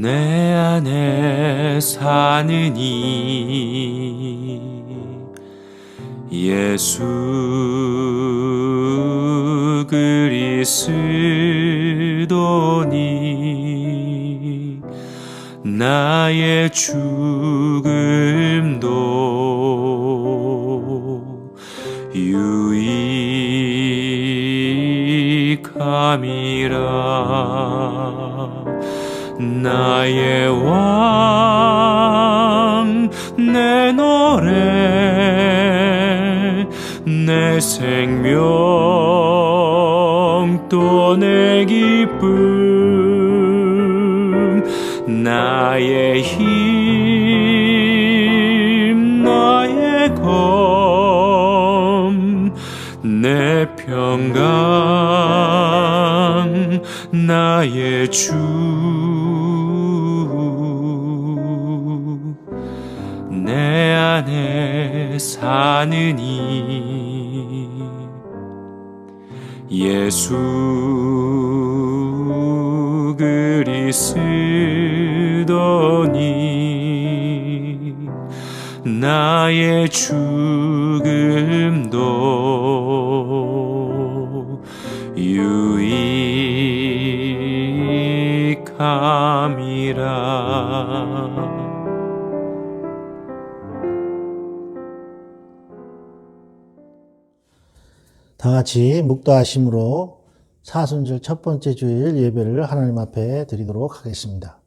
내 안에 사느니 예수 그리스도니 나의 죽음도 유익함이라. 나의 왕 내 노래 내 생명 또 내 기쁨 나의 힘 나의 검 내 평강 나의 주 내 안에 사느니 예수 그리스도니 나의 죽음도 유익함이라. 다 같이 묵도하심으로 사순절 첫 번째 주일 예배를 하나님 앞에 드리도록 하겠습니다.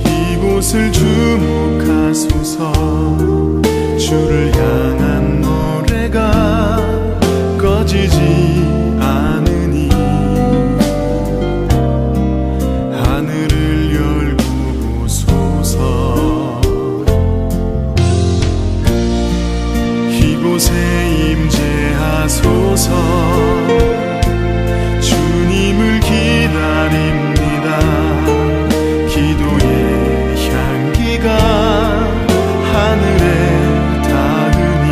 이곳을 주목하소서. 주를 향한 노래가 꺼지지 않으니 하늘을 열고 보소서. 이곳에 임재하소서. 주님을 기다립니다. 기도의 향기가 하늘에 닿으니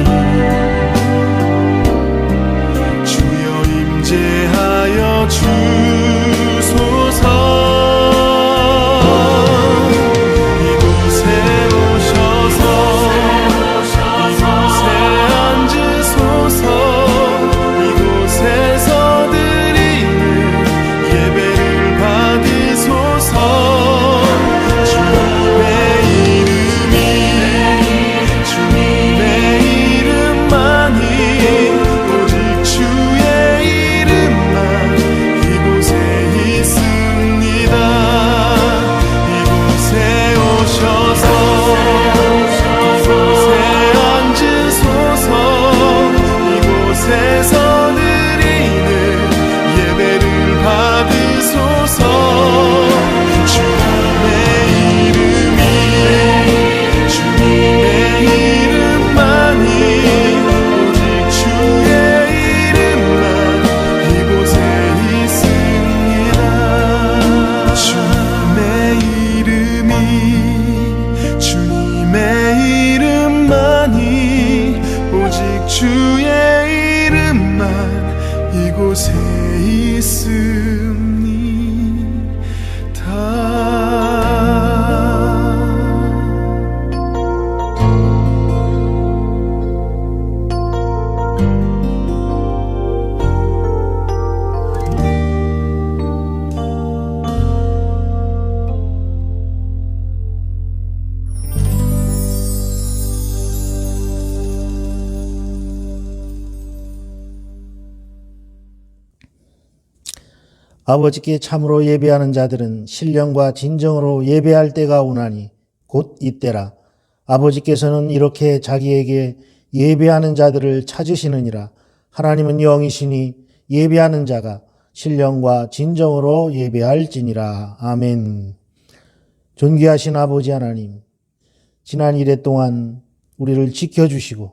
주여 임재하여 주소서. 이곳에 오셔서 이곳에 앉으소서. 이곳에서 드리는 예배를 받으소서. 주의 이름만 이곳에 아버지께 참으로 예배하는 자들은 신령과 진정으로 예배할 때가 오나니 곧 이때라. 아버지께서는 이렇게 자기에게 예배하는 자들을 찾으시느니라. 하나님은 영이시니 예배하는 자가 신령과 진정으로 예배할지니라. 아멘. 존귀하신 아버지 하나님, 지난 일해 동안 우리를 지켜주시고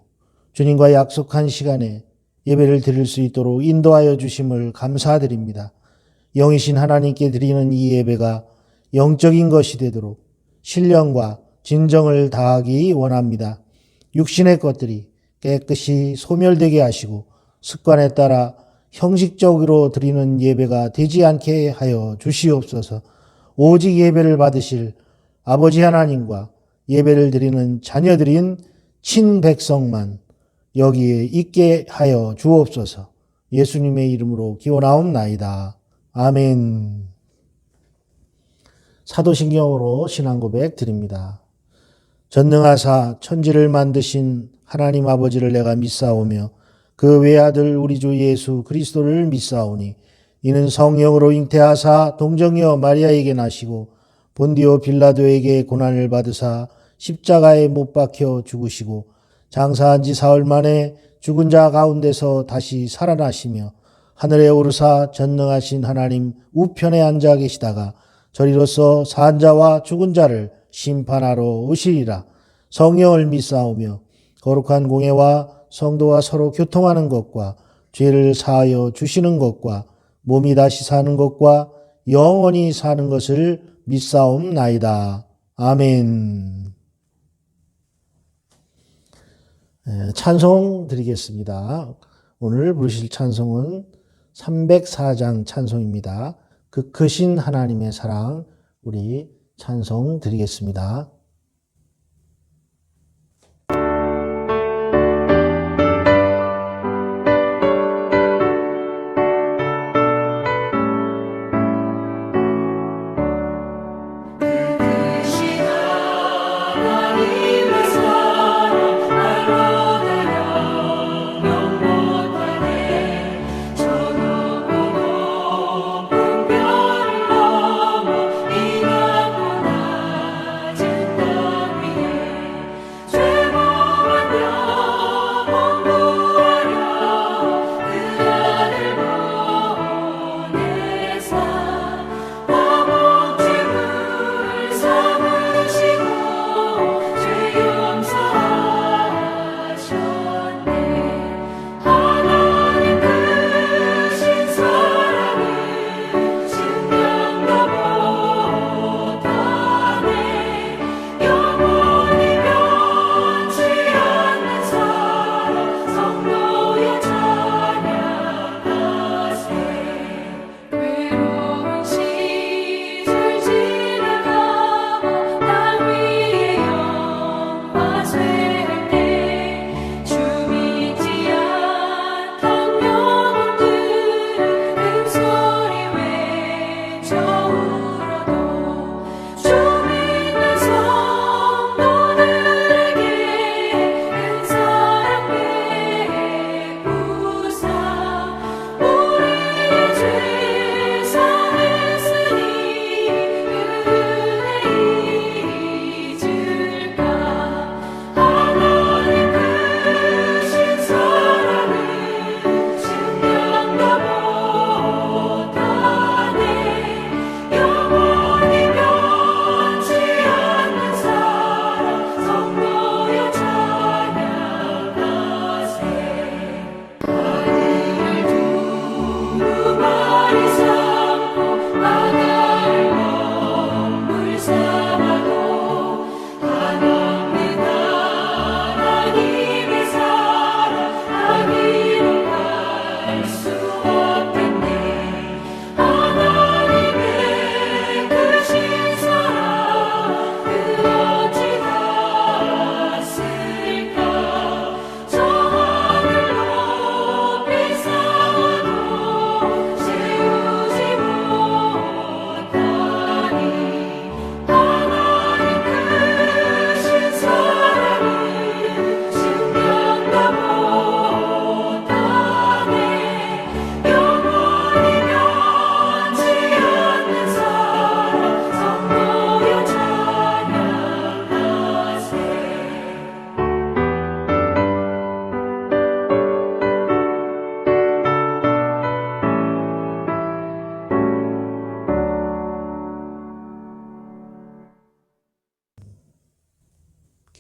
주님과 약속한 시간에 예배를 드릴 수 있도록 인도하여 주심을 감사드립니다. 영이신 하나님께 드리는 이 예배가 영적인 것이 되도록 신령과 진정을 다하기 원합니다. 육신의 것들이 깨끗이 소멸되게 하시고 습관에 따라 형식적으로 드리는 예배가 되지 않게 하여 주시옵소서. 오직 예배를 받으실 아버지 하나님과 예배를 드리는 자녀들인 친백성만 여기에 있게 하여 주옵소서. 예수님의 이름으로 기원하옵나이다. 아멘. 사도신경으로 신앙고백 드립니다. 전능하사 천지를 만드신 하나님 아버지를 내가 믿사오며 그 외아들 우리 주 예수 그리스도를 믿사오니 이는 성령으로 잉태하사 동정녀 마리아에게 나시고 본디오 빌라도에게 고난을 받으사 십자가에 못 박혀 죽으시고 장사한 지 사흘 만에 죽은 자 가운데서 다시 살아나시며 하늘에 오르사 전능하신 하나님 우편에 앉아 계시다가 저리로서 산 자와 죽은 자를 심판하러 오시리라. 성령을 믿사오며 거룩한 공예와 성도와 서로 교통하는 것과 죄를 사하여 주시는 것과 몸이 다시 사는 것과 영원히 사는 것을 믿사옵나이다. 아멘. 찬송 드리겠습니다. 오늘 부르실 찬송은 304장 찬송입니다. 그 크신 하나님의 사랑, 우리 찬송 드리겠습니다.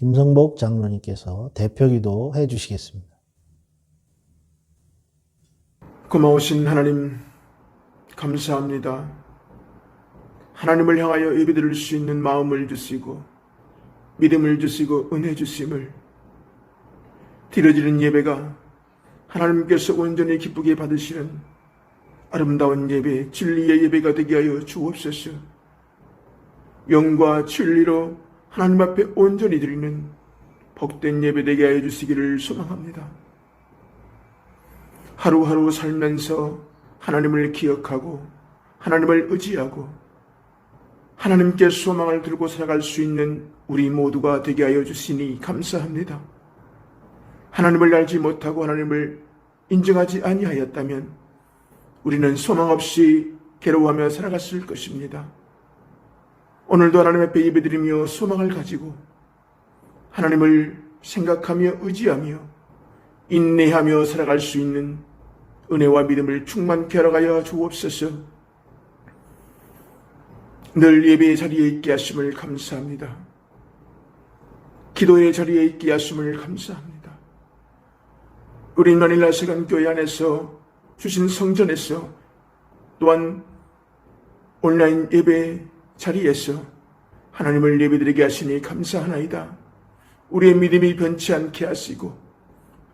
김성복 장로님께서 대표기도 해 주시겠습니다. 고마우신 하나님, 감사합니다. 하나님을 향하여 예배드릴 수 있는 마음을 주시고 믿음을 주시고 은혜 주심을, 드려지는 예배가 하나님께서 온전히 기쁘게 받으시는 아름다운 예배, 진리의 예배가 되게 하여 주옵소서. 영과 진리로 하나님 앞에 온전히 드리는 복된 예배 되게 하여 주시기를 소망합니다. 하루하루 살면서 하나님을 기억하고 하나님을 의지하고 하나님께 소망을 들고 살아갈 수 있는 우리 모두가 되게 하여 주시니 감사합니다. 하나님을 알지 못하고 하나님을 인정하지 아니하였다면 우리는 소망 없이 괴로워하며 살아갔을 것입니다. 오늘도 하나님 앞에 예배드리며 소망을 가지고 하나님을 생각하며 의지하며 인내하며 살아갈 수 있는 은혜와 믿음을 충만케 하여 주옵소서. 늘 예배의 자리에 있게 하심을 감사합니다. 기도의 자리에 있게 하심을 감사합니다. 우리 마닐라 세관교회 안에서 주신 성전에서 또한 온라인 예배 자리에서 하나님을 예배드리게 하시니 감사하나이다. 우리의 믿음이 변치 않게 하시고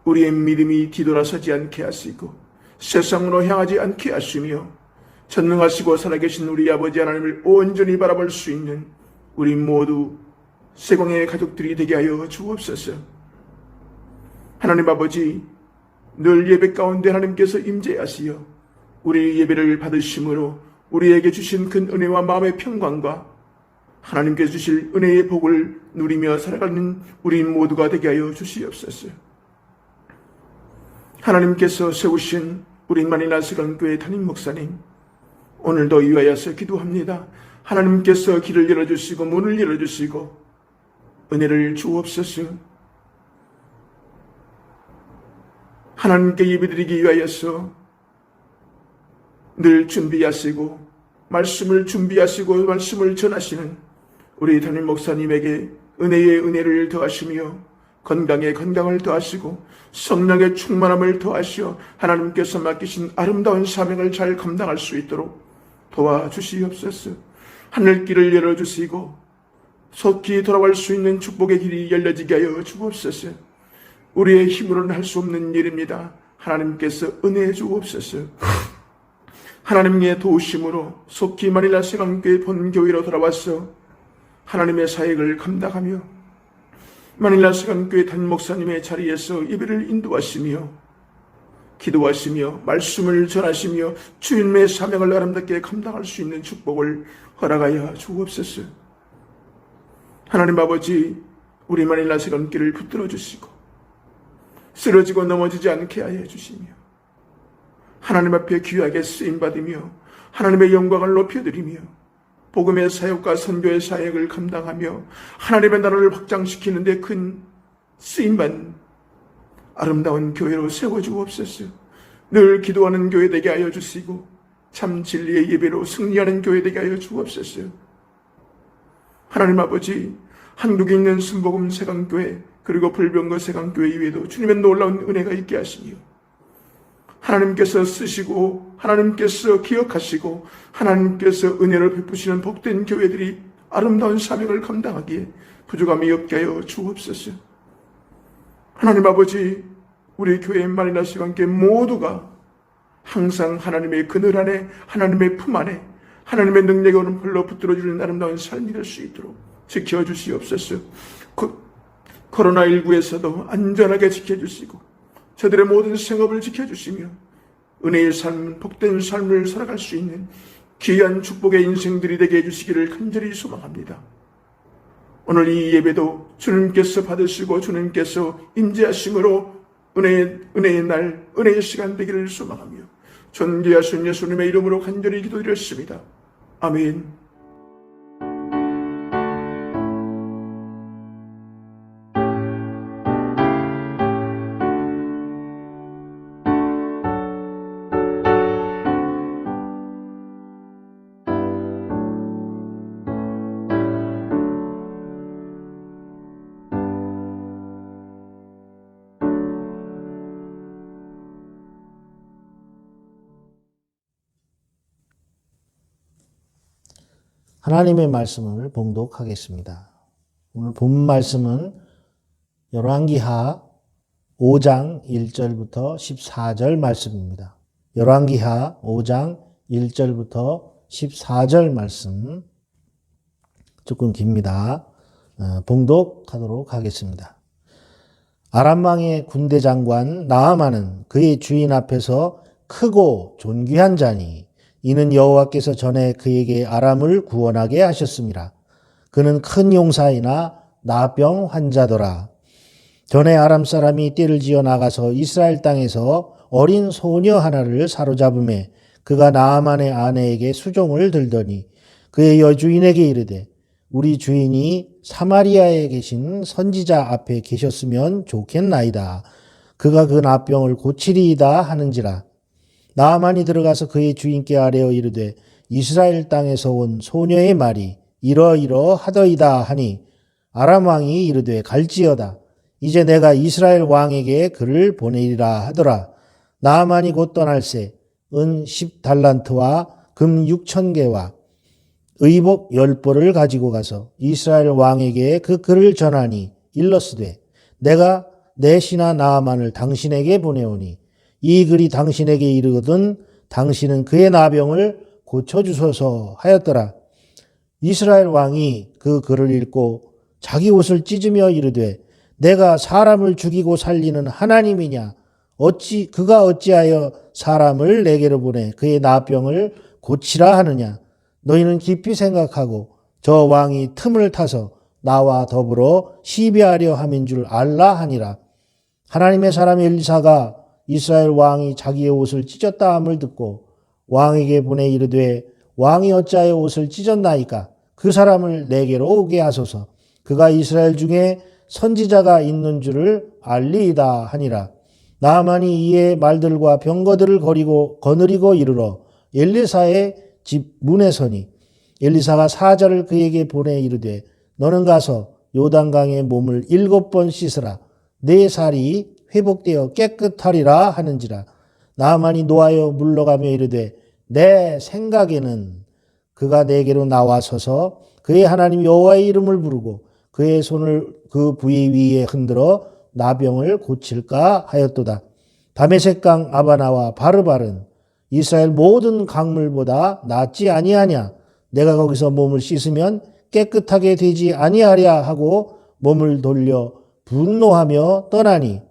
우리의 믿음이 뒤돌아서지 않게 하시고 세상으로 향하지 않게 하시며 전능하시고 살아계신 우리 아버지 하나님을 온전히 바라볼 수 있는 우리 모두 세공의 가족들이 되게 하여 주옵소서. 하나님 아버지, 늘 예배 가운데 하나님께서 임재하시어 우리 예배를 받으심으로 우리에게 주신 큰 은혜와 마음의 평강과 하나님께서 주실 은혜의 복을 누리며 살아가는 우리 모두가 되게 하여 주시옵소서. 하나님께서 세우신 우리 마닐라 세관교회 담임 목사님, 오늘도 위하여서 기도합니다. 하나님께서 길을 열어주시고 문을 열어주시고 은혜를 주옵소서. 하나님께 예배드리기 위하여서 늘 준비하시고 말씀을 준비하시고 말씀을 전하시는 우리 담임 목사님에게 은혜의 은혜를 더하시며 건강에 건강을 더하시고 성령의 충만함을 더하시어 하나님께서 맡기신 아름다운 사명을 잘 감당할 수 있도록 도와주시옵소서. 하늘길을 열어주시고 속히 돌아갈 수 있는 축복의 길이 열려지게 하여 주옵소서. 우리의 힘으로는 할 수 없는 일입니다. 하나님께서 은혜해 주옵소서. 하나님의 도우심으로 속히 마닐라 세관교회 본교회로 돌아와서 하나님의 사역을 감당하며 마닐라 세관교회 담임 목사님의 자리에서 예배를 인도하시며 기도하시며 말씀을 전하시며 주님의 사명을 아름답게 감당할 수 있는 축복을 허락하여 주옵소서. 하나님 아버지, 우리 마닐라 세관교회를 붙들어 주시고 쓰러지고 넘어지지 않게 하여 주시며 하나님 앞에 귀하게 쓰임받으며 하나님의 영광을 높여드리며 복음의 사역과 선교의 사역을 감당하며 하나님의 나라를 확장시키는 데 큰 쓰임받는 아름다운 교회로 세워주옵소서. 늘 기도하는 교회 되게 하여 주시고 참 진리의 예배로 승리하는 교회 되게 하여 주옵소서. 하나님 아버지, 한국에 있는 순복음 세강교회 그리고 불병거 세강교회 이외에도 주님의 놀라운 은혜가 있게 하시며 하나님께서 쓰시고 하나님께서 기억하시고 하나님께서 은혜를 베푸시는 복된 교회들이 아름다운 사명을 감당하기에 부족함이 없게 하여 주옵소서. 하나님 아버지, 우리 교회 마닐라 세관교회 모두가 항상 하나님의 그늘 안에 하나님의 품 안에 하나님의 능력의 오른팔로 붙들어주는 아름다운 삶이 될 수 있도록 지켜주시옵소서. 코로나19에서도 안전하게 지켜주시고 저들의 모든 생업을 지켜주시며 은혜의 삶, 복된 삶을 살아갈 수 있는 귀한 축복의 인생들이 되게 해주시기를 간절히 소망합니다. 오늘 이 예배도 주님께서 받으시고 주님께서 임재하심으로 은혜의 날, 은혜의 시간 되기를 소망하며 존귀하신 예수님의 이름으로 간절히 기도드렸습니다. 아멘. 하나님의 말씀을 봉독하겠습니다. 오늘 본 말씀은 열왕기하 5장 1절부터 14절 말씀입니다. 열왕기하 5장 1절부터 14절 말씀 조금 깁니다. 봉독하도록 하겠습니다. 아람 왕의 군대 장관 나아만은 그의 주인 앞에서 크고 존귀한 자니 이는 여호와께서 전에 그에게 아람을 구원하게 하셨습니다. 그는 큰 용사이나 나병 환자더라. 전에 아람 사람이 떼를 지어 나가서 이스라엘 땅에서 어린 소녀 하나를 사로잡음에 그가 나아만의 아내에게 수종을 들더니 그의 여주인에게 이르되 우리 주인이 사마리아에 계신 선지자 앞에 계셨으면 좋겠나이다. 그가 그 나병을 고치리이다 하는지라. 나아만이 들어가서 그의 주인께 아뢰어 이르되 이스라엘 땅에서 온 소녀의 말이 이러이러하더이다 하니 아람 왕이 이르되 갈지어다. 이제 내가 이스라엘 왕에게 그를 보내리라 하더라. 나아만이 곧 떠날새 은 10달란트와 금 6,000개와 의복 10벌을 가지고 가서 이스라엘 왕에게 그 글을 전하니 일러스되 내가 내 신하 나아만을 당신에게 보내오니 이 글이 당신에게 이르거든 당신은 그의 나병을 고쳐주소서 하였더라. 이스라엘 왕이 그 글을 읽고 자기 옷을 찢으며 이르되 내가 사람을 죽이고 살리는 하나님이냐 그가 어찌하여 사람을 내게로 보내 그의 나병을 고치라 하느냐. 너희는 깊이 생각하고 저 왕이 틈을 타서 나와 더불어 시비하려 함인 줄 알라 하니라. 하나님의 사람 엘리사가 이스라엘 왕이 자기의 옷을 찢었다 함을 듣고 왕에게 보내 이르되 왕이 어찌하여 옷을 찢었나이까. 그 사람을 내게로 오게 하소서. 그가 이스라엘 중에 선지자가 있는 줄을 알리이다 하니라. 나아만이 이에 말들과 병거들을 거느리고 이르러 엘리사의 집 문에 서니 엘리사가 사자를 그에게 보내 이르되 너는 가서 요단강에 몸을 7번 씻으라. 내 살이 회복되어 깨끗하리라 하는지라. 나아만이 노하여 물러가며 이르되 내 생각에는 그가 내게로 나와서서 그의 하나님 여호와의 이름을 부르고 그의 손을 그 부위 위에 흔들어 나병을 고칠까 하였도다. 다메섹강 아바나와 바르발은 이스라엘 모든 강물보다 낫지 아니하냐. 내가 거기서 몸을 씻으면 깨끗하게 되지 아니하랴 하고 몸을 돌려 분노하며 떠나니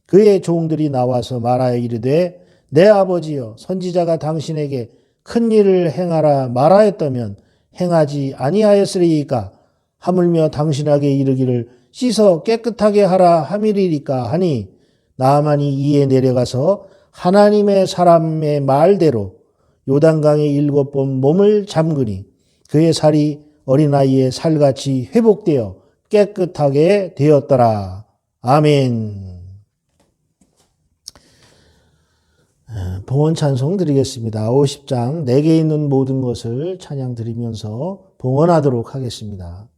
그의 종들이 나와서 말하여 이르되 내 아버지여 선지자가 당신에게 큰 일을 행하라 말하였다면 행하지 아니하였으리이까. 하물며 당신에게 이르기를 씻어 깨끗하게 하라 함이리이까 하니 나아만이 이에 내려가서 하나님의 사람의 말대로 요단강에 7번 몸을 잠그니 그의 살이 어린아이의 살같이 회복되어 깨끗하게 되었더라. 아멘. 봉헌 찬송 드리겠습니다. 50장 내게 있는 모든 것을 찬양 드리면서 봉헌하도록 하겠습니다.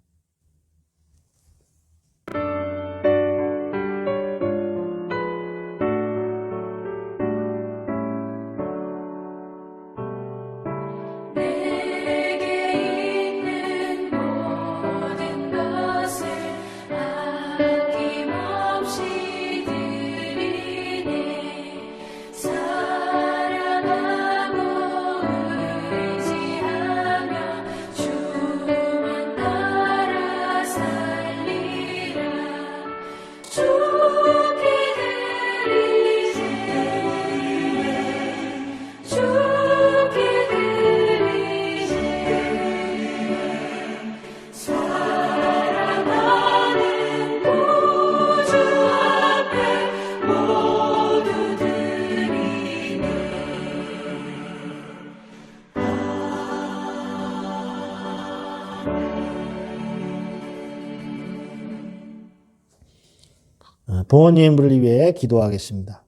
봉헌 예물을 위해 기도하겠습니다.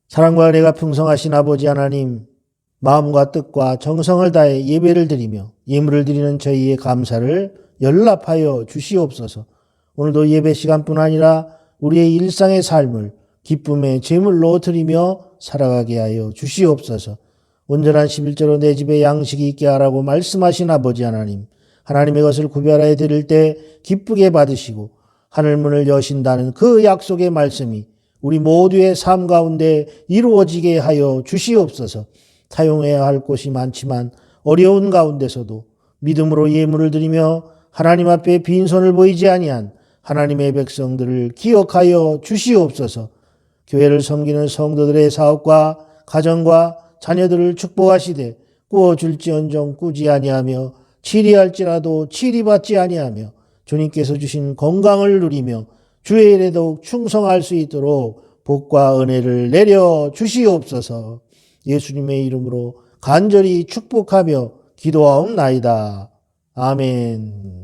사랑과 은혜가 풍성하신 아버지 하나님, 마음과 뜻과 정성을 다해 예배를 드리며 예물을 드리는 저희의 감사를 연락하여 주시옵소서. 오늘도 예배 시간뿐 아니라 우리의 일상의 삶을 기쁨의 제물로 드리며 살아가게 하여 주시옵소서. 온전한 11조로 내 집에 양식이 있게 하라고 말씀하신 아버지 하나님, 하나님의 것을 구별하여 드릴 때 기쁘게 받으시고 하늘문을 여신다는 그 약속의 말씀이 우리 모두의 삶 가운데 이루어지게 하여 주시옵소서. 사용해야 할 곳이 많지만 어려운 가운데서도 믿음으로 예물을 드리며 하나님 앞에 빈손을 보이지 아니한 하나님의 백성들을 기억하여 주시옵소서. 교회를 섬기는 성도들의 사업과 가정과 자녀들을 축복하시되 꾸어줄지언정 꾸지 아니하며 치리할지라도 치리받지 아니하며 주님께서 주신 건강을 누리며 주의 일에 더욱 충성할 수 있도록 복과 은혜를 내려 주시옵소서. 예수님의 이름으로 간절히 축복하며 기도하옵나이다. 아멘.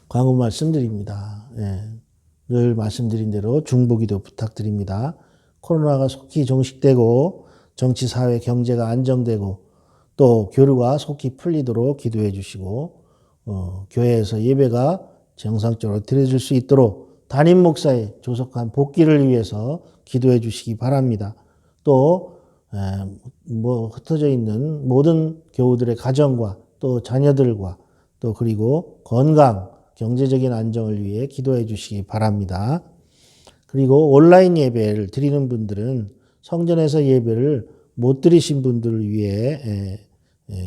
광고 말씀드립니다. 늘 말씀드린 대로 중보기도 부탁드립니다. 코로나가 속히 종식되고 정치, 사회, 경제가 안정되고 또 교류가 속히 풀리도록 기도해 주시고 교회에서 예배가 정상적으로 드려질 수 있도록 담임 목사의 조속한 복귀를 위해서 기도해 주시기 바랍니다. 또 흩어져 있는 모든 교우들의 가정과 또 자녀들과 또 그리고 건강, 경제적인 안정을 위해 기도해 주시기 바랍니다. 그리고 온라인 예배를 드리는 분들은 성전에서 예배를 못 드리신 분들을 위해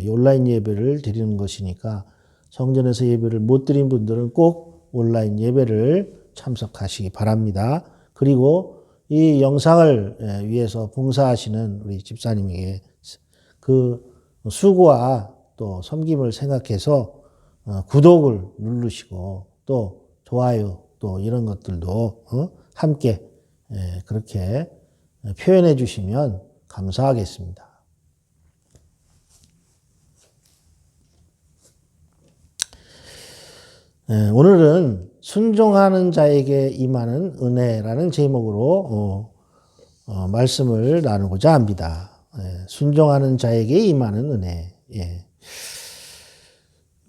온라인 예배를 드리는 것이니까 성전에서 예배를 못 드린 분들은 꼭 온라인 예배를 참석하시기 바랍니다. 그리고 이 영상을 위해서 봉사하시는 우리 집사님에게 그 수고와 또 섬김을 생각해서 구독을 누르시고 또 좋아요 또 이런 것들도 함께 그렇게 표현해 주시면 감사하겠습니다. 오늘은 순종하는 자에게 임하는 은혜라는 제목으로 말씀을 나누고자 합니다. 순종하는 자에게 임하는 은혜.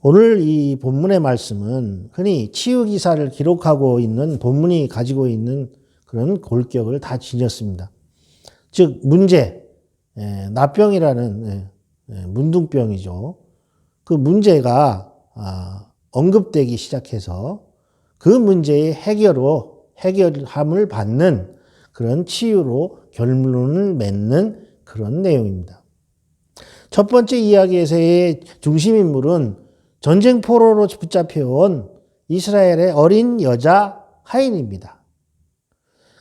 오늘 이 본문의 말씀은 흔히 치유 기사를 기록하고 있는 본문이 가지고 있는 그런 골격을 다 지녔습니다. 즉 문제, 나병이라는 문둥병이죠. 그 문제가 언급되기 시작해서 그 문제의 해결함을 받는 그런 치유로 결론을 맺는 그런 내용입니다. 첫 번째 이야기에서의 중심인물은 전쟁 포로로 붙잡혀온 이스라엘의 어린 여자 하인입니다.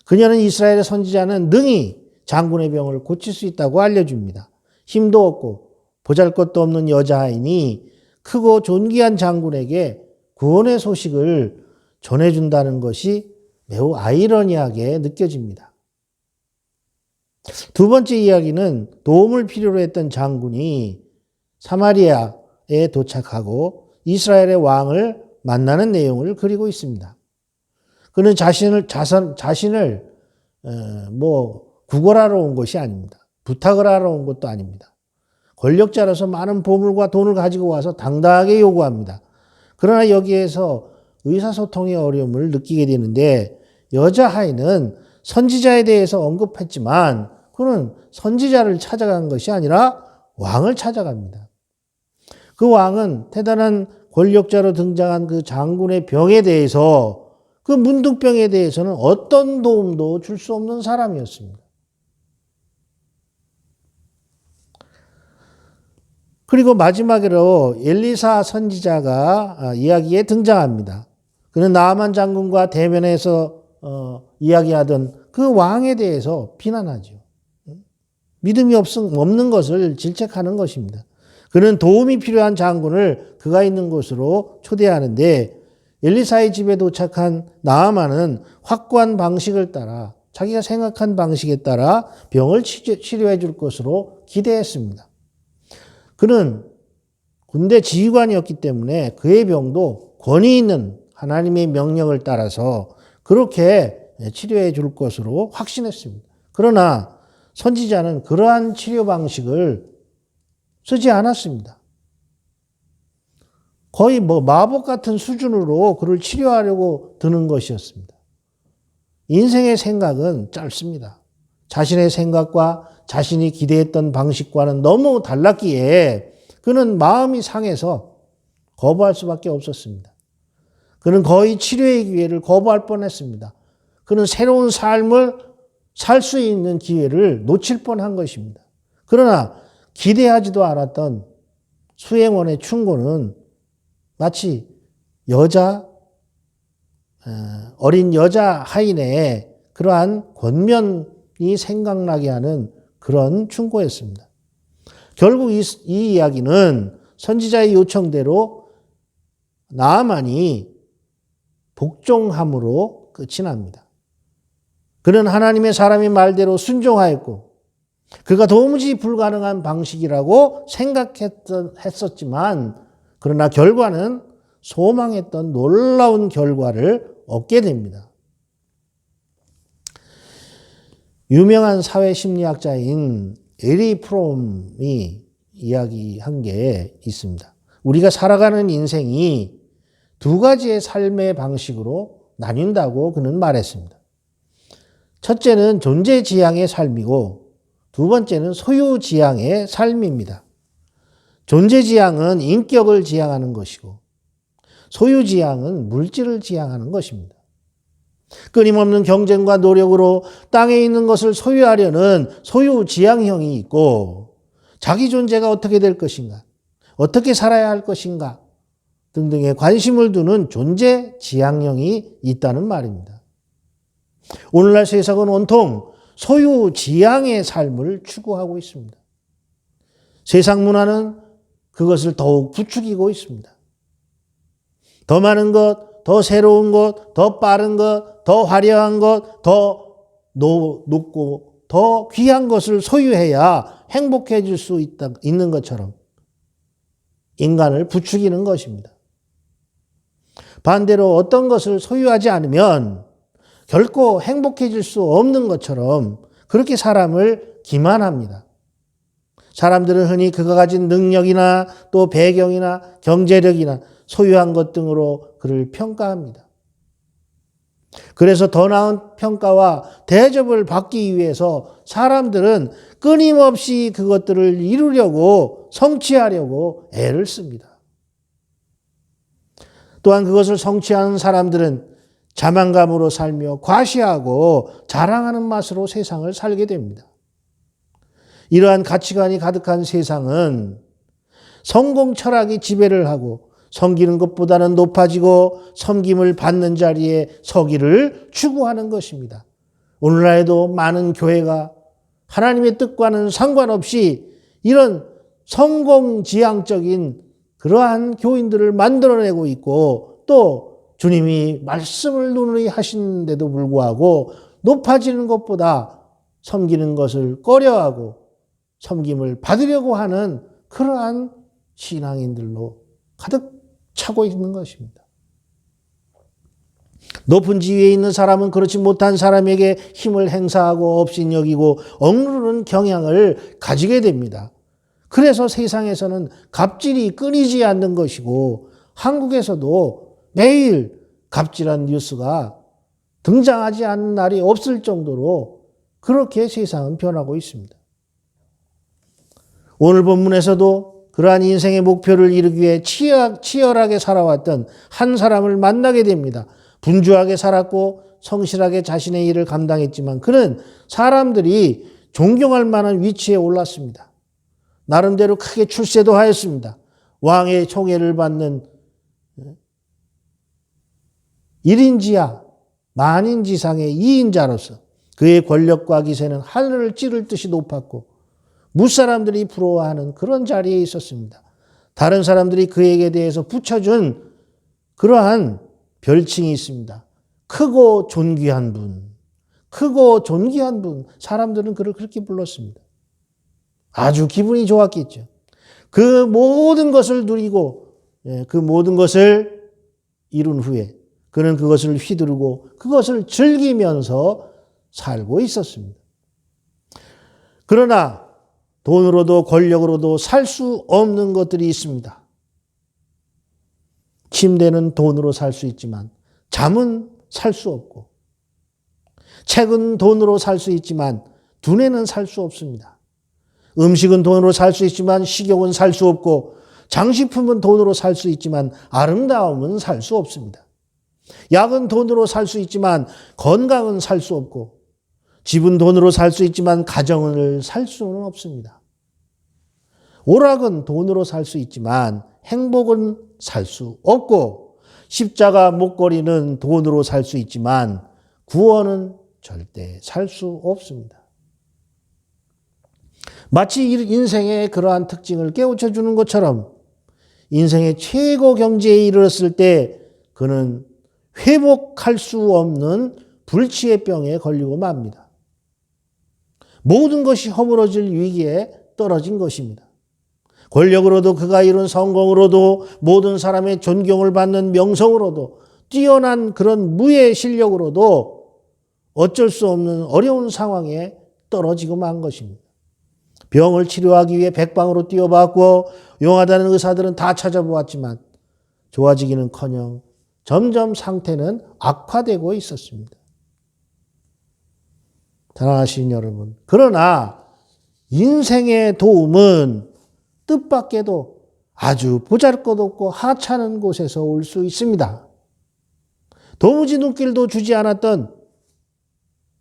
그녀는 이스라엘의 선지자는 능히 장군의 병을 고칠 수 있다고 알려줍니다. 힘도 없고 보잘것도 없는 여자 하인이 크고 존귀한 장군에게 구원의 소식을 전해준다는 것이 매우 아이러니하게 느껴집니다. 두 번째 이야기는 도움을 필요로 했던 장군이 사마리아에 도착하고 이스라엘의 왕을 만나는 내용을 그리고 있습니다. 그는 자신을 구걸하러 온 것이 아닙니다. 부탁을 하러 온 것도 아닙니다. 권력자로서 많은 보물과 돈을 가지고 와서 당당하게 요구합니다. 그러나 여기에서 의사소통의 어려움을 느끼게 되는데 여자 하인은 선지자에 대해서 언급했지만 그는 선지자를 찾아간 것이 아니라 왕을 찾아갑니다. 그 왕은 대단한 권력자로 등장한 그 장군의 병에 대해서 그 문둥병에 대해서는 어떤 도움도 줄 수 없는 사람이었습니다. 그리고 마지막으로 엘리사 선지자가 이야기에 등장합니다. 그는 나아만 장군과 대면해서 이야기하던 그 왕에 대해서 비난하죠. 믿음이 없는 것을 질책하는 것입니다. 그는 도움이 필요한 장군을 그가 있는 곳으로 초대하는데 엘리사의 집에 도착한 나아만은 확고한 방식을 따라 자기가 생각한 방식에 따라 병을 치료해 줄 것으로 기대했습니다. 그는 군대 지휘관이었기 때문에 그의 병도 권위 있는 하나님의 명령을 따라서 그렇게 치료해 줄 것으로 확신했습니다. 그러나 선지자는 그러한 치료 방식을 쓰지 않았습니다. 거의 뭐 마법 같은 수준으로 그를 치료하려고 드는 것이었습니다. 인생의 생각은 짧습니다. 자신의 생각과 자신이 기대했던 방식과는 너무 달랐기에 그는 마음이 상해서 거부할 수밖에 없었습니다. 그는 거의 치료의 기회를 거부할 뻔했습니다. 그는 새로운 삶을 살 수 있는 기회를 놓칠 뻔한 것입니다. 그러나 기대하지도 않았던 수행원의 충고는 마치 어린 여자 하인의 그러한 권면이 생각나게 하는 그런 충고였습니다. 결국 이 이야기는 선지자의 요청대로 나아만이 복종함으로 끝이 납니다. 그는 하나님의 사람의 말대로 순종하였고 그가 도무지 불가능한 방식이라고 생각했었지만 그러나 결과는 소망했던 놀라운 결과를 얻게 됩니다. 유명한 사회심리학자인 에리 프롬이 이야기한 게 있습니다. 우리가 살아가는 인생이 두 가지의 삶의 방식으로 나뉜다고 그는 말했습니다. 첫째는 존재지향의 삶이고 두 번째는 소유지향의 삶입니다. 존재지향은 인격을 지향하는 것이고 소유지향은 물질을 지향하는 것입니다. 끊임없는 경쟁과 노력으로 땅에 있는 것을 소유하려는 소유지향형이 있고 자기 존재가 어떻게 될 것인가, 어떻게 살아야 할 것인가 등등에 관심을 두는 존재지향형이 있다는 말입니다. 오늘날 세상은 온통 소유지향의 삶을 추구하고 있습니다. 세상 문화는 그것을 더욱 부추기고 있습니다. 더 많은 것, 더 새로운 것, 더 빠른 것, 더 화려한 것, 더 높고 더 귀한 것을 소유해야 행복해질 수 있는 것처럼 인간을 부추기는 것입니다. 반대로 어떤 것을 소유하지 않으면 결코 행복해질 수 없는 것처럼 그렇게 사람을 기만합니다. 사람들은 흔히 그가 가진 능력이나 또 배경이나 경제력이나 소유한 것 등으로 그를 평가합니다. 그래서 더 나은 평가와 대접을 받기 위해서 사람들은 끊임없이 그것들을 이루려고 성취하려고 애를 씁니다. 또한 그것을 성취하는 사람들은 자만감으로 살며 과시하고 자랑하는 맛으로 세상을 살게 됩니다. 이러한 가치관이 가득한 세상은 성공 철학이 지배를 하고 섬기는 것보다는 높아지고 섬김을 받는 자리에 서기를 추구하는 것입니다. 오늘날에도 많은 교회가 하나님의 뜻과는 상관없이 이런 성공지향적인 그러한 교인들을 만들어내고 있고 또 주님이 말씀을 논의 하시는데도 불구하고 높아지는 것보다 섬기는 것을 꺼려하고 섬김을 받으려고 하는 그러한 신앙인들로 가득 차고 있는 것입니다. 높은 지위에 있는 사람은 그렇지 못한 사람에게 힘을 행사하고 업신여기고 억누르는 경향을 가지게 됩니다. 그래서 세상에서는 갑질이 끊이지 않는 것이고 한국에서도 매일 갑질한 뉴스가 등장하지 않는 날이 없을 정도로 그렇게 세상은 변하고 있습니다. 오늘 본문에서도 그러한 인생의 목표를 이루기 위해 치열하게 살아왔던 한 사람을 만나게 됩니다. 분주하게 살았고 성실하게 자신의 일을 감당했지만 그는 사람들이 존경할 만한 위치에 올랐습니다. 나름대로 크게 출세도 하였습니다. 왕의 총애를 받는 1인지하 만인지상의 2인자로서 그의 권력과 기세는 하늘을 찌를 듯이 높았고 무사람들이 부러워하는 그런 자리에 있었습니다. 다른 사람들이 그에게 대해서 붙여준 그러한 별칭이 있습니다. 크고 존귀한 분, 크고 존귀한 분. 사람들은 그를 그렇게 불렀습니다. 아주 기분이 좋았겠죠. 그 모든 것을 누리고 그 모든 것을 이룬 후에 그는 그것을 휘두르고 그것을 즐기면서 살고 있었습니다. 그러나 돈으로도 권력으로도 살 수 없는 것들이 있습니다. 침대는 돈으로 살 수 있지만 잠은 살 수 없고, 책은 돈으로 살 수 있지만 두뇌는 살 수 없습니다. 음식은 돈으로 살 수 있지만 식욕은 살 수 없고, 장식품은 돈으로 살 수 있지만 아름다움은 살 수 없습니다. 약은 돈으로 살 수 있지만 건강은 살 수 없고, 집은 돈으로 살 수 있지만 가정을 살 수는 없습니다. 오락은 돈으로 살 수 있지만 행복은 살 수 없고, 십자가 목걸이는 돈으로 살 수 있지만 구원은 절대 살 수 없습니다. 마치 인생의 그러한 특징을 깨우쳐 주는 것처럼 인생의 최고 경지에 이르렀을 때 그는 회복할 수 없는 불치의 병에 걸리고 맙니다. 모든 것이 허물어질 위기에 떨어진 것입니다. 권력으로도 그가 이룬 성공으로도 모든 사람의 존경을 받는 명성으로도 뛰어난 그런 무예 실력으로도 어쩔 수 없는 어려운 상황에 떨어지고 만 것입니다. 병을 치료하기 위해 백방으로 뛰어봤고 용하다는 의사들은 다 찾아보았지만 좋아지기는커녕 점점 상태는 악화되고 있었습니다. 사랑하시는 여러분, 그러나 인생의 도움은 뜻밖에도 아주 보잘것없고 하찮은 곳에서 올 수 있습니다. 도무지 눈길도 주지 않았던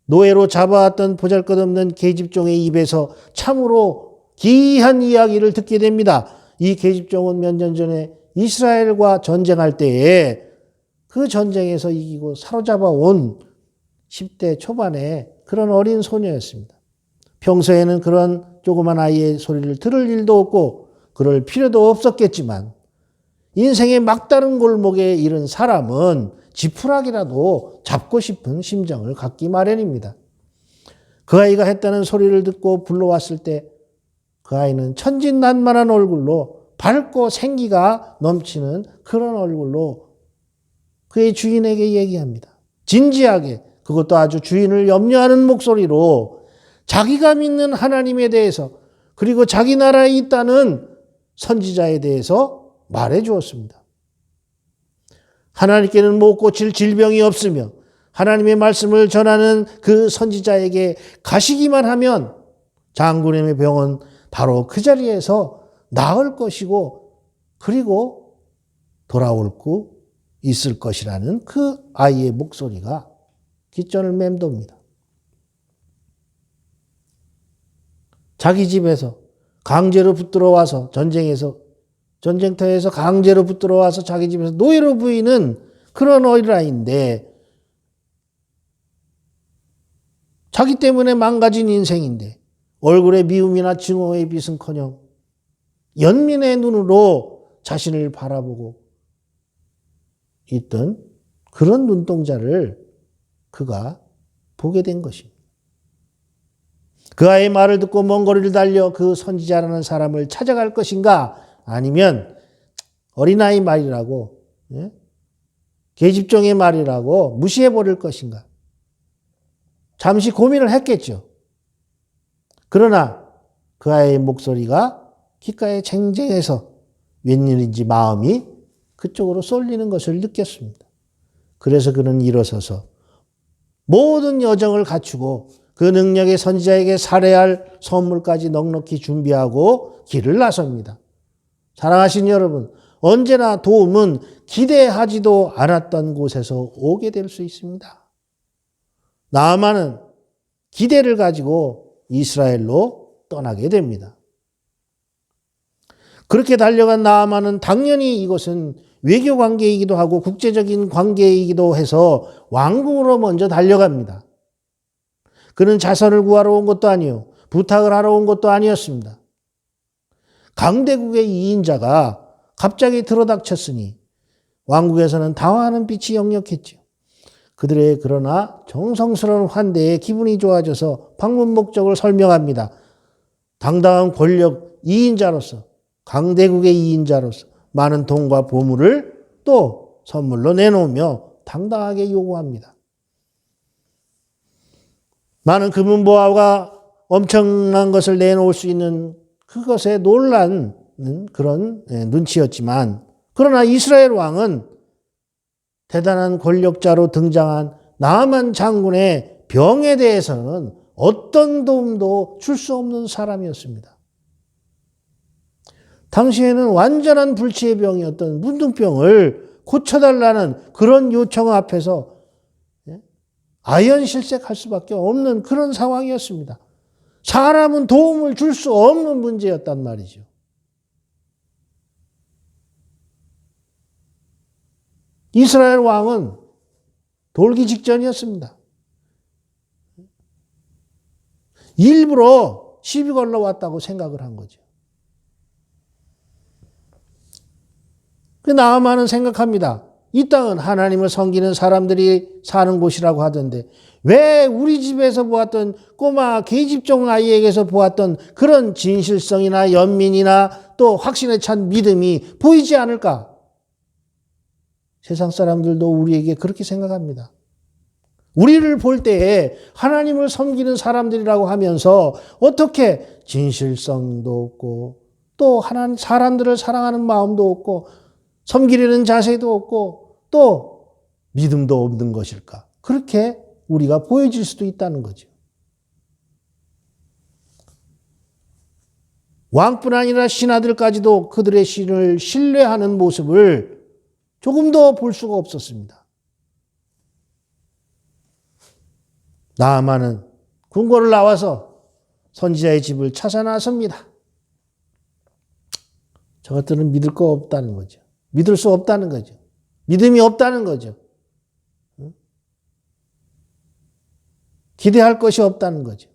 노예로 잡아왔던 보잘것없는 계집종의 입에서 참으로 귀한 이야기를 듣게 됩니다. 이 계집종은 몇 년 전에 이스라엘과 전쟁할 때에 그 전쟁에서 이기고 사로잡아 온 10대 초반의 그런 어린 소녀였습니다. 평소에는 그런 조그만 아이의 소리를 들을 일도 없고 그럴 필요도 없었겠지만 인생의 막다른 골목에 이른 사람은 지푸라기라도 잡고 싶은 심정을 갖기 마련입니다. 그 아이가 했다는 소리를 듣고 불러왔을 때 그 아이는 천진난만한 얼굴로 밝고 생기가 넘치는 그런 얼굴로 그의 주인에게 얘기합니다. 진지하게, 그것도 아주 주인을 염려하는 목소리로 자기가 믿는 하나님에 대해서 그리고 자기 나라에 있다는 선지자에 대해서 말해 주었습니다. 하나님께는 못 고칠 질병이 없으며 하나님의 말씀을 전하는 그 선지자에게 가시기만 하면 장군의 병은 바로 그 자리에서 나을 것이고 그리고 돌아올 수 있을 것이라는 그 아이의 목소리가 귓전을 맴돕니다. 자기 집에서 강제로 붙들어 와서 전쟁터에서 강제로 붙들어 와서 자기 집에서 노예로 부이는 그런 어린아이인데 자기 때문에 망가진 인생인데 얼굴에 미움이나 증오의 빛은커녕 연민의 눈으로 자신을 바라보고 있던 그런 눈동자를 그가 보게 된 것입니다. 그 아이의 말을 듣고 먼 거리를 달려 그 선지자라는 사람을 찾아갈 것인가, 아니면 어린아이 말이라고, 계집종의 말이라고 무시해버릴 것인가. 잠시 고민을 했겠죠. 그러나 그 아이의 목소리가 귓가에 쟁쟁해서 웬일인지 마음이 그쪽으로 쏠리는 것을 느꼈습니다. 그래서 그는 일어서서 모든 여정을 갖추고 그 능력의 선지자에게 살해할 선물까지 넉넉히 준비하고 길을 나섭니다. 사랑하신 여러분, 언제나 도움은 기대하지도 않았던 곳에서 오게 될 수 있습니다. 나아만은 기대를 가지고 이스라엘로 떠나게 됩니다. 그렇게 달려간 나아만은 당연히 이것은 외교 관계이기도 하고 국제적인 관계이기도 해서 왕궁으로 먼저 달려갑니다. 그는 자선을 구하러 온 것도 아니요, 부탁을 하러 온 것도 아니었습니다. 강대국의 2인자가 갑자기 들어닥쳤으니 왕국에서는 당황하는 빛이 역력했죠. 그들의 그러나 정성스러운 환대에 기분이 좋아져서 방문 목적을 설명합니다. 당당한 권력 2인자로서, 강대국의 2인자로서 많은 돈과 보물을 또 선물로 내놓으며 당당하게 요구합니다. 많은 금은보화가 엄청난 것을 내놓을 수 있는 그것에 놀라는 그런 눈치였지만 그러나 이스라엘 왕은 대단한 권력자로 등장한 나아만 장군의 병에 대해서는 어떤 도움도 줄 수 없는 사람이었습니다. 당시에는 완전한 불치의 병이었던 문둥병을 고쳐달라는 그런 요청 앞에서 아연실색할 수밖에 없는 그런 상황이었습니다. 사람은 도움을 줄 수 없는 문제였단 말이죠. 이스라엘 왕은 돌기 직전이었습니다. 일부러 시비 걸러 왔다고 생각을 한 거죠. 나아만은 생각합니다. 이 땅은 하나님을 섬기는 사람들이 사는 곳이라고 하던데 왜 우리 집에서 보았던 꼬마 계집종 아이에게서 보았던 그런 진실성이나 연민이나 또 확신에 찬 믿음이 보이지 않을까? 세상 사람들도 우리에게 그렇게 생각합니다. 우리를 볼 때에 하나님을 섬기는 사람들이라고 하면서 어떻게 진실성도 없고 또 하나님 사람들을 사랑하는 마음도 없고 섬기려는 자세도 없고 또 믿음도 없는 것일까? 그렇게 우리가 보여질 수도 있다는 거죠. 왕뿐 아니라 신하들까지도 그들의 신을 신뢰하는 모습을 조금도 볼 수가 없었습니다. 나아만은 궁궐을 나와서 선지자의 집을 찾아 나섭니다. 저것들은 믿을 거 없다는 거죠. 믿을 수 없다는 거죠. 믿음이 없다는 거죠. 기대할 것이 없다는 거죠.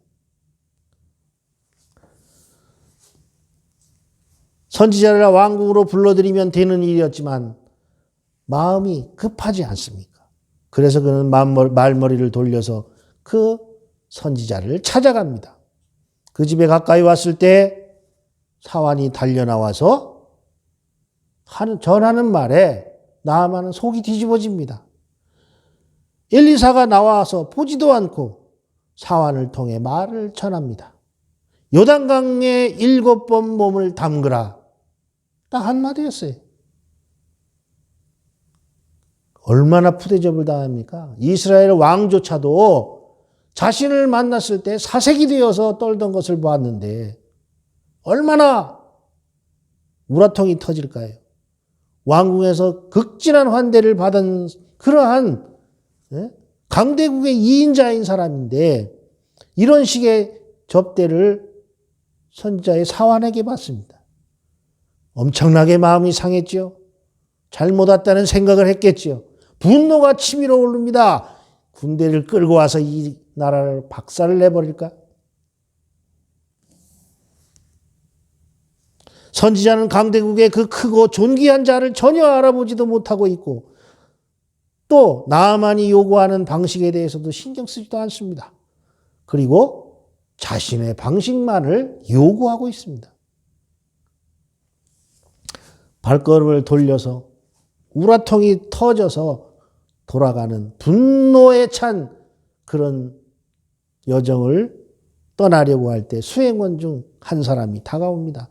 선지자를 왕궁으로 불러들이면 되는 일이었지만 마음이 급하지 않습니까? 그래서 그는 말머리를 돌려서 그 선지자를 찾아갑니다. 그 집에 가까이 왔을 때 사환이 달려나와서 전하는 말에 나아만은 속이 뒤집어집니다. 엘리사가 나와서 보지도 않고 사환을 통해 말을 전합니다. 요단강에 7번 몸을 담그라. 딱 한마디였어요. 얼마나 푸대접을 당합니까? 이스라엘 왕조차도 자신을 만났을 때 사색이 되어서 떨던 것을 보았는데 얼마나 우라통이 터질까요? 왕궁에서 극진한 환대를 받은 그러한 강대국의 2인자인 사람인데 이런 식의 접대를 선지자의 사환에게 받습니다. 엄청나게 마음이 상했죠. 잘못 왔다는 생각을 했겠죠. 분노가 치밀어 오릅니다. 군대를 끌고 와서 이 나라를 박살을 내버릴까? 선지자는 강대국의 그 크고 존귀한 자를 전혀 알아보지도 못하고 있고 또 나아만이 요구하는 방식에 대해서도 신경 쓰지도 않습니다. 그리고 자신의 방식만을 요구하고 있습니다. 발걸음을 돌려서 우라통이 터져서 돌아가는 분노에 찬 그런 여정을 떠나려고 할 때 수행원 중 한 사람이 다가옵니다.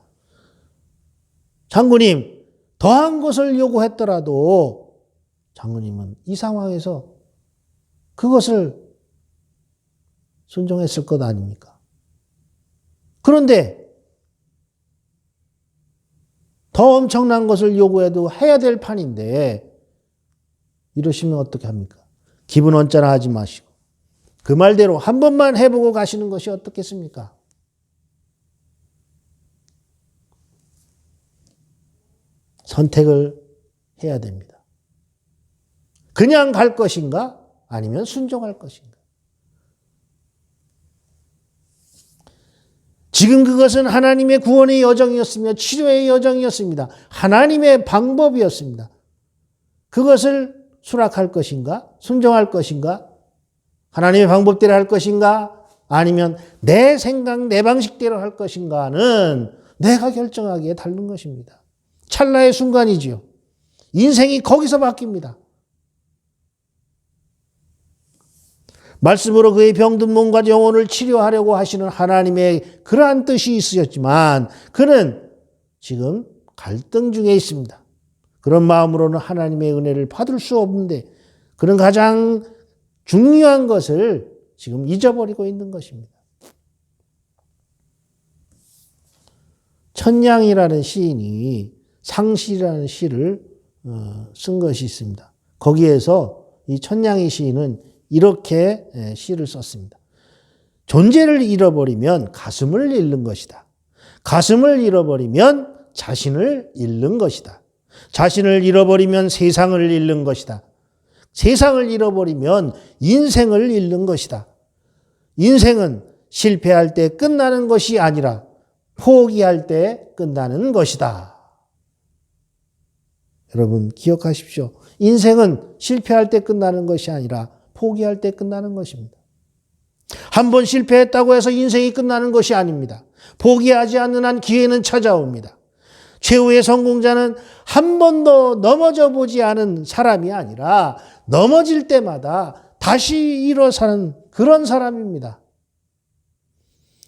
장군님, 더한 것을 요구했더라도 장군님은 이 상황에서 그것을 순종했을 것 아닙니까? 그런데 더 엄청난 것을 요구해도 해야 될 판인데 이러시면 어떻게 합니까? 기분 언짢아 하지 마시고 그 말대로 한 번만 해보고 가시는 것이 어떻겠습니까? 선택을 해야 됩니다. 그냥 갈 것인가? 아니면 순종할 것인가? 지금 그것은 하나님의 구원의 여정이었으며 치료의 여정이었습니다. 하나님의 방법이었습니다. 그것을 수락할 것인가? 순종할 것인가? 하나님의 방법대로 할 것인가? 아니면 내 생각, 내 방식대로 할 것인가는 내가 결정하기에 다른 것입니다. 찰나의 순간이지요. 인생이 거기서 바뀝니다. 말씀으로 그의 병든 몸과 영혼을 치료하려고 하시는 하나님의 그러한 뜻이 있으셨지만 그는 지금 갈등 중에 있습니다. 그런 마음으로는 하나님의 은혜를 받을 수 없는데 그런 가장 중요한 것을 지금 잊어버리고 있는 것입니다. 천냥이라는 시인이 상시라는 시를 쓴 것이 있습니다. 거기에서 이 천냥이 시인은 이렇게 시를 썼습니다. 존재를 잃어버리면 가슴을 잃는 것이다. 가슴을 잃어버리면 자신을 잃는 것이다. 자신을 잃어버리면 세상을 잃는 것이다. 세상을 잃어버리면 인생을 잃는 것이다. 인생은 실패할 때 끝나는 것이 아니라 포기할 때 끝나는 것이다. 여러분 기억하십시오. 인생은 실패할 때 끝나는 것이 아니라 포기할 때 끝나는 것입니다. 한 번 실패했다고 해서 인생이 끝나는 것이 아닙니다. 포기하지 않는 한 기회는 찾아옵니다. 최후의 성공자는 한 번도 넘어져 보지 않은 사람이 아니라 넘어질 때마다 다시 일어서는 그런 사람입니다.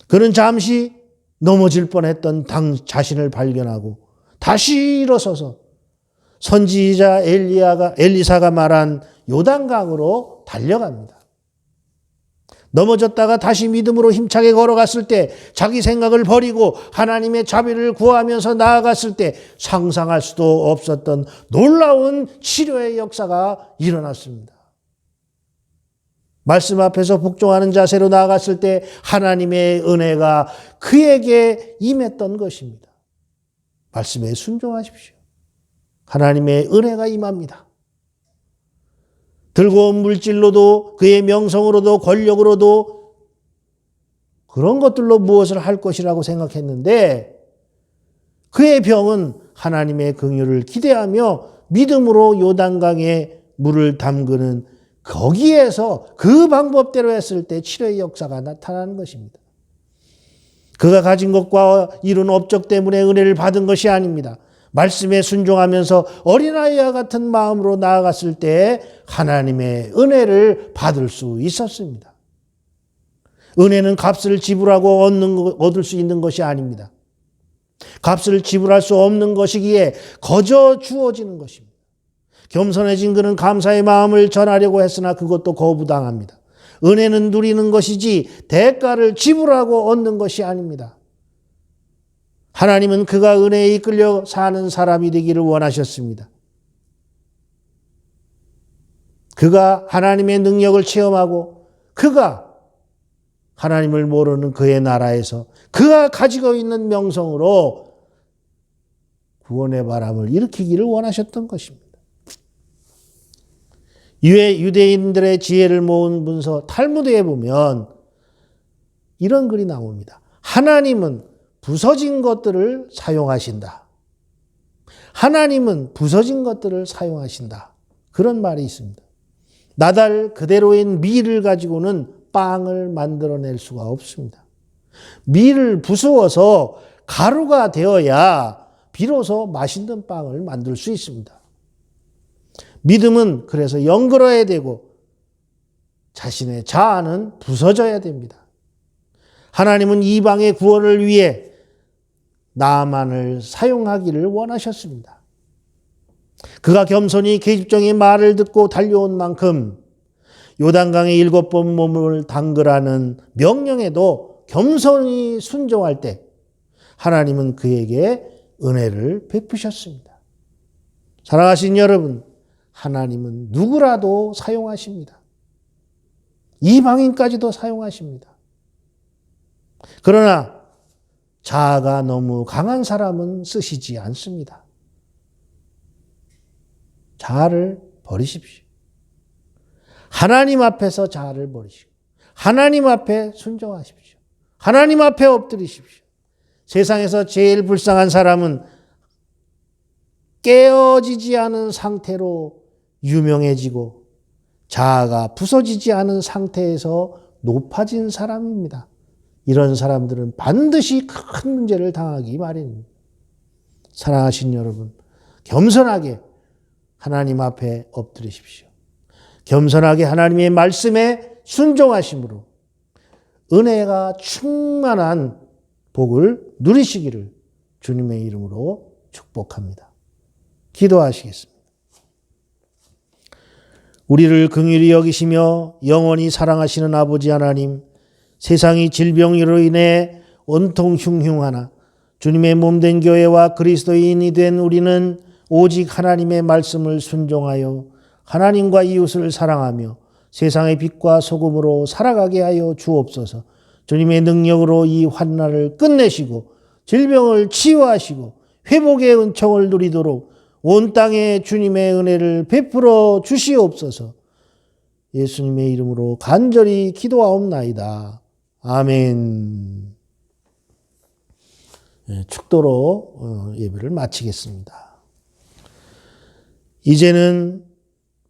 그는 잠시 넘어질 뻔했던 자신을 발견하고 다시 일어서서 선지자 엘리사가 말한 요단강으로 달려갑니다. 넘어졌다가 다시 믿음으로 힘차게 걸어갔을 때 자기 생각을 버리고 하나님의 자비를 구하면서 나아갔을 때 상상할 수도 없었던 놀라운 치료의 역사가 일어났습니다. 말씀 앞에서 복종하는 자세로 나아갔을 때 하나님의 은혜가 그에게 임했던 것입니다. 말씀에 순종하십시오. 하나님의 은혜가 임합니다. 들고 온 물질로도 그의 명성으로도 권력으로도 그런 것들로 무엇을 할 것이라고 생각했는데 그의 병은 하나님의 긍휼을 기대하며 믿음으로 요단강에 물을 담그는 거기에서 그 방법대로 했을 때 치료의 역사가 나타나는 것입니다. 그가 가진 것과 이룬 업적 때문에 은혜를 받은 것이 아닙니다. 말씀에 순종하면서 어린아이와 같은 마음으로 나아갔을 때 하나님의 은혜를 받을 수 있었습니다. 은혜는 값을 지불하고 얻을 수 있는 것이 아닙니다. 값을 지불할 수 없는 것이기에 거저 주어지는 것입니다. 겸손해진 그는 감사의 마음을 전하려고 했으나 그것도 거부당합니다. 은혜는 누리는 것이지 대가를 지불하고 얻는 것이 아닙니다. 하나님은 그가 은혜에 이끌려 사는 사람이 되기를 원하셨습니다. 그가 하나님의 능력을 체험하고 그가 하나님을 모르는 그의 나라에서 그가 가지고 있는 명성으로 구원의 바람을 일으키기를 원하셨던 것입니다. 유대인들의 지혜를 모은 문서 탈무드에 보면 이런 글이 나옵니다. 하나님은 부서진 것들을 사용하신다. 하나님은 부서진 것들을 사용하신다. 그런 말이 있습니다. 나달 그대로인 밀을 가지고는 빵을 만들어낼 수가 없습니다. 밀을 부수어서 가루가 되어야 비로소 맛있는 빵을 만들 수 있습니다. 믿음은 그래서 연결해야 되고 자신의 자아는 부서져야 됩니다. 하나님은 이방의 구원을 위해 나만을 사용하기를 원하셨습니다. 그가 겸손히 계집종의 말을 듣고 달려온 만큼 요단강에 7번 몸을 담그라는 명령에도 겸손히 순종할 때 하나님은 그에게 은혜를 베푸셨습니다. 사랑하신 여러분, 하나님은 누구라도 사용하십니다. 이방인까지도 사용하십니다. 그러나 자아가 너무 강한 사람은 쓰시지 않습니다. 자아를 버리십시오. 하나님 앞에서 자아를 버리시고 하나님 앞에 순종하십시오. 하나님 앞에 엎드리십시오. 세상에서 제일 불쌍한 사람은 깨어지지 않은 상태로 유명해지고 자아가 부서지지 않은 상태에서 높아진 사람입니다. 이런 사람들은 반드시 큰 문제를 당하기 마련입니다. 사랑하신 여러분, 겸손하게 하나님 앞에 엎드리십시오. 겸손하게 하나님의 말씀에 순종하심으로 은혜가 충만한 복을 누리시기를 주님의 이름으로 축복합니다. 기도하시겠습니다. 우리를 긍휼히 여기시며 영원히 사랑하시는 아버지 하나님, 세상이 질병으로 인해 온통 흉흉하나 주님의 몸된 교회와 그리스도인이 된 우리는 오직 하나님의 말씀을 순종하여 하나님과 이웃을 사랑하며 세상의 빛과 소금으로 살아가게 하여 주옵소서. 주님의 능력으로 이 환난을 끝내시고 질병을 치유하시고 회복의 은총을 누리도록 온 땅에 주님의 은혜를 베풀어 주시옵소서. 예수님의 이름으로 간절히 기도하옵나이다. 아멘. 축도로 예배를 마치겠습니다. 이제는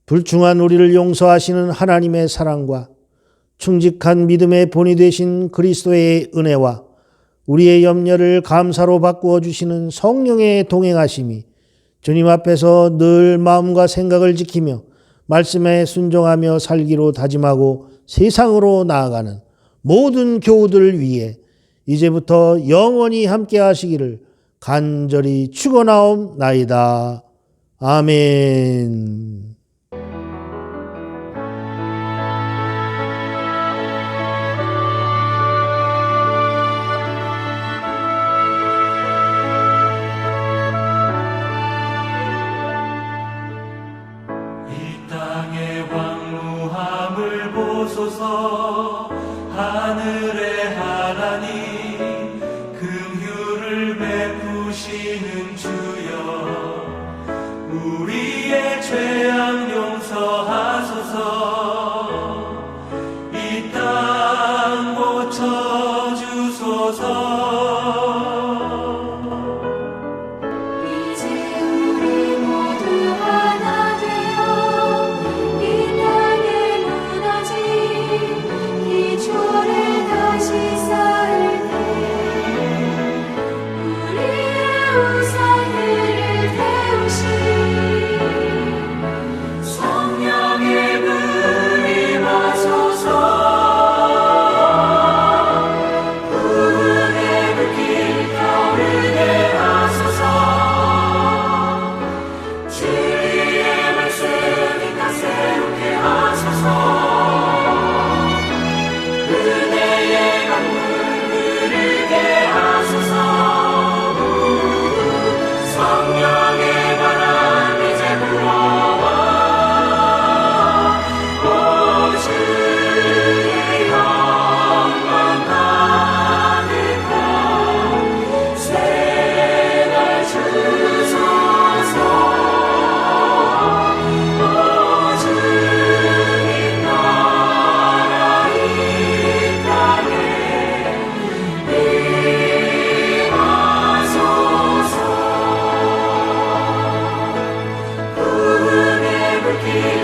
불충한 우리를 용서하시는 하나님의 사랑과 충직한 믿음의 본이 되신 그리스도의 은혜와 우리의 염려를 감사로 바꾸어 주시는 성령의 동행하심이 주님 앞에서 늘 마음과 생각을 지키며 말씀에 순종하며 살기로 다짐하고 세상으로 나아가는 모든 교우들을 위해 이제부터 영원히 함께 하시기를 간절히 축원하옵나이다. 아멘. 하늘의 하나님 긍휼을 베푸시는 주여 우리의 죄악 용서하소서 이 땅 고쳐주소서 King.